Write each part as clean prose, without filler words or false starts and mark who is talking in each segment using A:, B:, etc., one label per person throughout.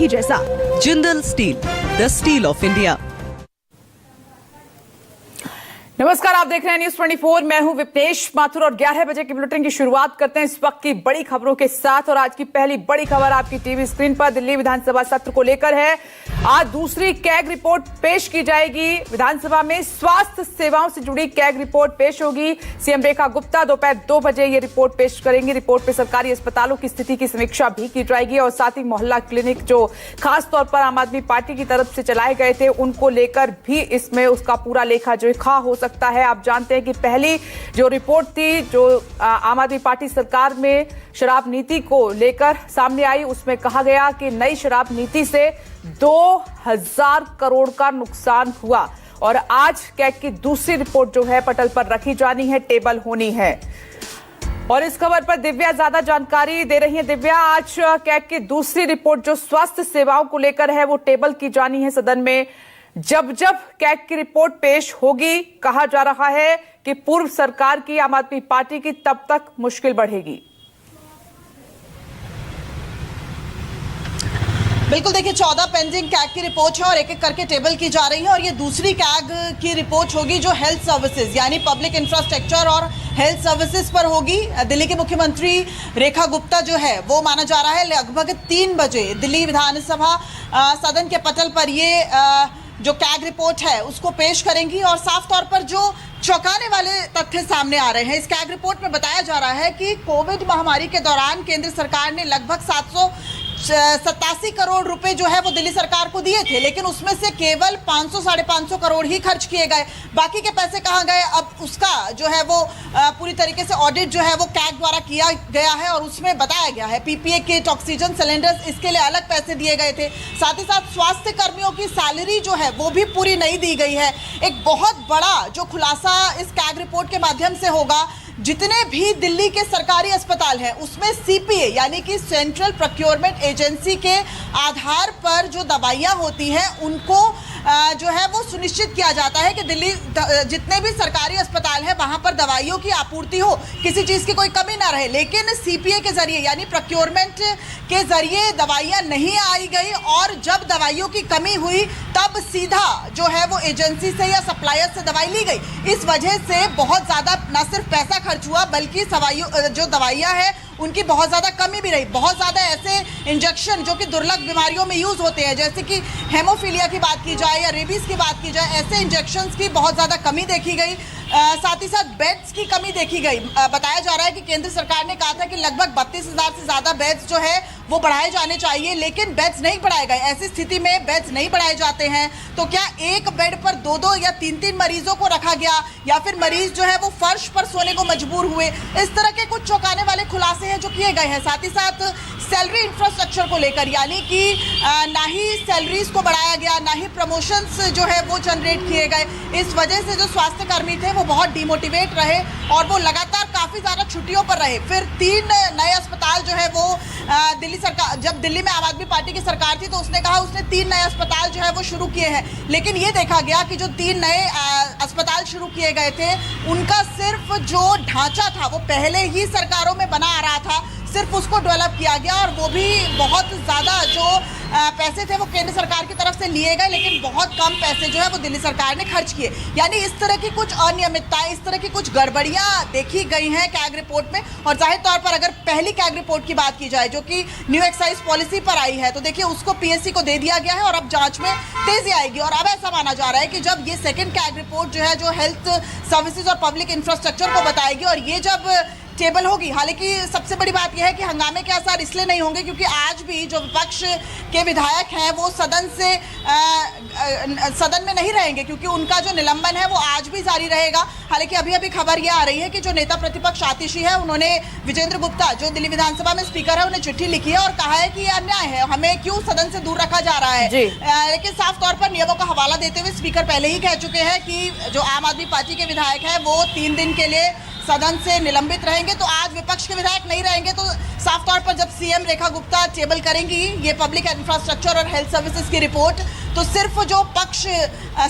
A: ही जैसा। Jindal steel, the steel of India.
B: नमस्कार, आप देख रहे हैं न्यूज 24। मैं हूं विपनेश माथुर और 11 बजे की बुलेटिन की शुरुआत करते हैं इस वक्त की बड़ी खबरों के साथ। और आज की पहली बड़ी खबर आपकी टीवी स्क्रीन पर दिल्ली विधानसभा सत्र को लेकर है। आज दूसरी कैग रिपोर्ट पेश की जाएगी। विधानसभा में स्वास्थ्य सेवाओं से जुड़ी कैग रिपोर्ट पेश होगी। सीएम रेखा गुप्ता दोपहर 2 बजे ये रिपोर्ट पेश करेंगी। रिपोर्ट में सरकारी अस्पतालों की स्थिति की समीक्षा भी की जाएगी और साथ ही मोहल्ला क्लिनिक जो खासतौर पर आम आदमी पार्टी की तरफ से चलाए गए थे उनको लेकर भी इसमें उसका पूरा लेखा जोखा हो सकता है। आप जानते हैं कि पहली जो रिपोर्ट थी जो आम आदमी पार्टी सरकार में शराब नीति को लेकर सामने आई, उसमें कहा गया कि नई शराब नीति से 2000 करोड़ का नुकसान हुआ। और आज कैग की दूसरी रिपोर्ट जो है पटल पर रखी जानी है, टेबल होनी है। और इस खबर पर दिव्या ज्यादा जानकारी दे रही है। दिव्या, आज कैग की दूसरी रिपोर्ट जो स्वास्थ्य सेवाओं को लेकर है वो टेबल की जानी है सदन में। जब कैग की रिपोर्ट पेश होगी, कहा जा रहा है कि पूर्व सरकार की, आम आदमी पार्टी की तब तक मुश्किल बढ़ेगी।
C: बिल्कुल, देखिए 14 पेंडिंग कैग की रिपोर्ट है और एक एक करके टेबल की जा रही है। और ये दूसरी कैग की रिपोर्ट होगी जो हेल्थ सर्विसेज यानी पब्लिक इंफ्रास्ट्रक्चर और हेल्थ सर्विसेज पर होगी। दिल्ली के मुख्यमंत्री रेखा गुप्ता जो है वो माना जा रहा है लगभग 3 बजे दिल्ली विधानसभा सदन के पटल पर ये जो कैग रिपोर्ट है उसको पेश करेंगी। और साफ तौर पर जो चौंकाने वाले तथ्य सामने आ रहे हैं इस कैग रिपोर्ट में बताया जा रहा है कि कोविड महामारी के दौरान केंद्र सरकार ने लगभग 787 करोड़ रुपए जो है वो दिल्ली सरकार को दिए थे, लेकिन उसमें से केवल 500-550 करोड़ ही खर्च किए गए। बाकी के पैसे कहाँ गए, अब उसका जो है वो पूरी तरीके से ऑडिट जो है वो कैग द्वारा किया गया है और उसमें बताया गया है पीपीए किट, ऑक्सीजन सिलेंडर्स, इसके लिए अलग पैसे दिए गए थे। साथ ही साथ स्वास्थ्य कर्मियों की सैलरी जो है वो भी पूरी नहीं दी गई है। एक बहुत बड़ा जो खुलासा इस कैग रिपोर्ट के माध्यम से होगा, जितने भी दिल्ली के सरकारी अस्पताल हैं उसमें सीपीए यानी कि सेंट्रल प्रोक्योरमेंट एजेंसी के आधार पर जो दवाइयां होती हैं उनको जो है वो सुनिश्चित किया जाता है कि दिल्ली जितने भी सरकारी अस्पताल हैं वहां पर दवाइयों की आपूर्ति हो, किसी चीज की कोई कमी ना रहे। लेकिन सीपीए के जरिए यानी प्रोक्योरमेंट के जरिए दवाइयां नहीं आई गई और जब दवाइयों की कमी हुई तब सीधा जो है वो एजेंसी से या सप्लायर से दवाई ली गई। इस वजह से बहुत ज्यादा न सिर्फ पैसा खर्च हुआ बल्कि जो दवाइयां हैं उनकी बहुत ज़्यादा कमी भी रही। बहुत ज़्यादा ऐसे इंजेक्शन जो कि दुर्लभ बीमारियों में यूज़ होते हैं, जैसे कि हेमोफीलिया की बात की जाए या रेबीज की बात की जाए, ऐसे इंजेक्शंस की बहुत ज़्यादा कमी देखी गई। साथ ही साथ बेड्स की कमी देखी गई। बताया जा रहा है कि केंद्र सरकार ने कहा था कि लगभग 32,000 से ज़्यादा बेड्स जो है वो बढ़ाए जाने चाहिए, लेकिन बेड्स नहीं बढ़ाए गए। ऐसी स्थिति में बेड्स नहीं बढ़ाए जाते हैं तो क्या एक बेड पर 2-2 या 3-3 मरीजों को रखा गया या फिर मरीज जो है वो फर्श पर सोने को मजबूर हुए। इस तरह के कुछ चौंकाने वाले खुलासे हैं जो किए गए हैं। साथ ही साथ सैलरी इंफ्रास्ट्रक्चर को लेकर यानी कि ना ही सैलरीज को बढ़ाया गया, ना ही प्रमोशंस जो है वो जनरेट किए गए। इस वजह से जो स्वास्थ्य कर्मी थे वो बहुत डिमोटिवेट रहे और वो लगातार काफ़ी ज़्यादा छुट्टियों पर रहे। फिर 3 नए अस्पताल जो है वो दिल्ली सरकार, जब दिल्ली में आम आदमी पार्टी की सरकार थी तो उसने कहा उसने 3 नए अस्पताल जो है वो शुरू किए हैं, लेकिन ये देखा गया कि जो 3 नए अस्पताल शुरू किए गए थे उनका सिर्फ जो ढांचा था वो पहले ही सरकारों में बना आ रहा था, सिर्फ उसको डेवलप किया गया और वो भी बहुत ज़्यादा जो पैसे थे वो केंद्र सरकार की तरफ से लिए गए, लेकिन बहुत कम पैसे जो है वो दिल्ली सरकार ने खर्च किए। यानी इस तरह की कुछ अनियमितताएं, इस तरह की कुछ गड़बड़ियां देखी गई हैं कैग रिपोर्ट में। और जाहिर तौर पर अगर पहली कैग रिपोर्ट की बात की जाए जो कि न्यू एक्साइज पॉलिसी पर आई है, तो देखिए उसको पीएससी को दे दिया गया है और अब जांच में तेजी आएगी। और अब ऐसा माना जा रहा है कि जब ये सेकेंड कैग रिपोर्ट जो है जो हेल्थ सर्विसेज और पब्लिक इंफ्रास्ट्रक्चर को बताएगी और ये जब टेबल होगी, हालांकि सबसे बड़ी बात यह है कि हंगामे के असर इसलिए नहीं होंगे क्योंकि आज भी जो विपक्ष के विधायक हैं वो सदन में नहीं रहेंगे क्योंकि उनका जो निलंबन है वो आज भी जारी रहेगा। हालांकि अभी अभी खबर यह आ रही है कि जो नेता प्रतिपक्ष आतिशी है उन्होंने विजेंद्र गुप्ता जो दिल्ली विधानसभा में स्पीकर है उन्हें चिट्ठी लिखी है और कहा है कि यह अन्याय है, हमें क्यों सदन से दूर रखा जा रहा है। लेकिन साफ तौर पर नियमों का हवाला देते हुए स्पीकर पहले ही कह चुके हैं कि जो आम आदमी पार्टी के विधायक है वो 3 दिन के लिए सदन से निलंबित रहेंगे। तो आज विपक्ष के विधायक नहीं रहेंगे, तो साफ तौर पर जब सीएम रेखा गुप्ता टेबल करेंगी ये पब्लिक इंफ्रास्ट्रक्चर और हेल्थ सर्विसेज की रिपोर्ट, तो सिर्फ जो पक्ष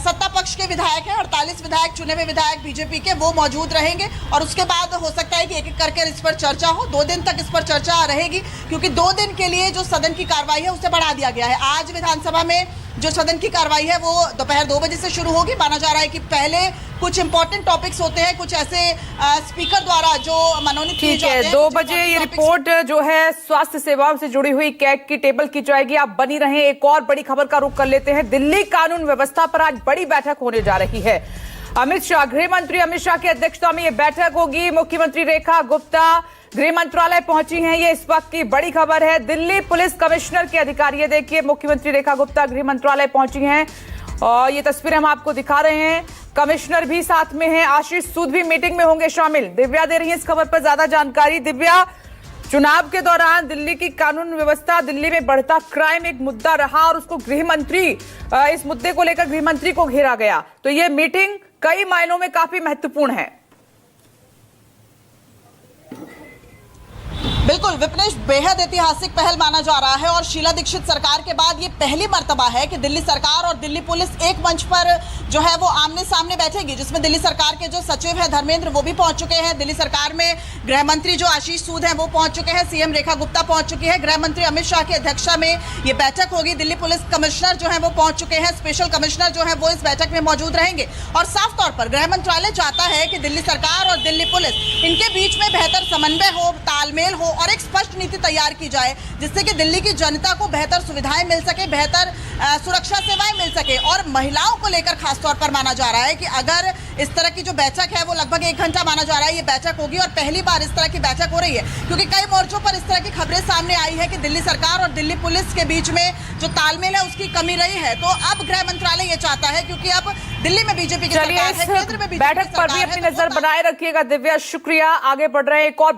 C: सत्ता पक्ष के विधायक हैं, 48 विधायक चुने हुए विधायक बीजेपी के, वो मौजूद रहेंगे। और उसके बाद हो सकता है कि एक एक करके इस पर चर्चा हो। 2 दिन तक इस पर चर्चा रहेगी, क्योंकि 2 दिन के लिए जो सदन की कार्रवाई है उसे बढ़ा दिया गया है। आज विधानसभा में जो सदन की कार्रवाई है वो दोपहर 2 बजे से शुरू होगी। माना जा रहा है कि पहले कुछ इंपॉर्टेंट टॉपिक्स होते हैं, कुछ ऐसे स्पीकर द्वारा जो मनोनीत किए जाते हैं।
B: 2 बजे ये रिपोर्ट जो है स्वास्थ्य सेवाओं से जुड़ी हुई कैग की टेबल की जाएगी। आप बनी रहें। एक और बड़ी खबर का रुख कर लेते हैं। दिल्ली कानून व्यवस्था पर आज बड़ी बैठक होने जा रही है। अमित शाह, गृह मंत्री अमित शाह की अध्यक्षता में ये बैठक होगी। मुख्यमंत्री रेखा गुप्ता गृह मंत्रालय पहुंची हैं, ये इस वक्त की बड़ी खबर है। दिल्ली पुलिस कमिश्नर के अधिकारी, ये देखिए मुख्यमंत्री रेखा गुप्ता गृह मंत्रालय पहुंची हैं और ये तस्वीरें हम आपको दिखा रहे हैं। कमिश्नर भी साथ में हैं। आशीष सूद भी मीटिंग में होंगे शामिल। दिव्या दे रही है इस खबर पर ज्यादा जानकारी। दिव्या, चुनाव के दौरान दिल्ली की कानून व्यवस्था, दिल्ली में बढ़ता क्राइम एक मुद्दा रहा और उसको गृह मंत्री, इस मुद्दे को लेकर गृह मंत्री को घेरा गया, तो ये मीटिंग कई मायनों में काफी महत्वपूर्ण है।
C: बिल्कुल विपनेश, बेहद ऐतिहासिक पहल माना जा रहा है और शीला दीक्षित सरकार के बाद ये पहली मर्तबा है कि दिल्ली सरकार और दिल्ली पुलिस एक मंच पर जो है वो आमने सामने बैठेगी, जिसमें दिल्ली सरकार के जो सचिव हैं धर्मेंद्र, वो भी पहुंच चुके हैं। दिल्ली सरकार में गृह मंत्री जो आशीष सूद हैं वो पहुंच चुके हैं। सीएम रेखा गुप्ता पहुंच चुकी है। गृह मंत्री अमित शाह की अध्यक्षता में ये बैठक होगी। दिल्ली पुलिस कमिश्नर जो है वो पहुंच चुके हैं। स्पेशल कमिश्नर जो है वो इस बैठक में मौजूद रहेंगे। और साफ तौर पर गृह मंत्रालय चाहता है कि दिल्ली सरकार और दिल्ली पुलिस, इनके बीच में बेहतर समन्वय हो, तालमेल हो और एक स्पष्ट नीति तैयार की जाए, जिससे कि दिल्ली की जनता को बेहतर सुविधाएं मिल सके, बेहतर सुरक्षा सेवाएं मिल सके। और महिलाओं को लेकर खासतौर पर माना जा रहा है कि अगर इस तरह की जो बैठक है वो लगभग 1 घंटा माना जा रहा है ये बैठक होगी और पहली बार इस तरह की बैठक हो रही है, क्योंकि कई मोर्चों पर इस तरह की खबरें सामने आई है कि दिल्ली सरकार और दिल्ली पुलिस के बीच में जो तालमेल है उसकी कमी रही है। तो अब गृह मंत्रालय ये चाहता है, क्योंकि अब दिल्ली में बीजेपी की सरकार है, केंद्र में बीजेपी की
B: बैठक पर भी अपनी नजर बनाए रखिएगा। दिव्या, शुक्रिया। आगे बढ़ रहे हैं एक और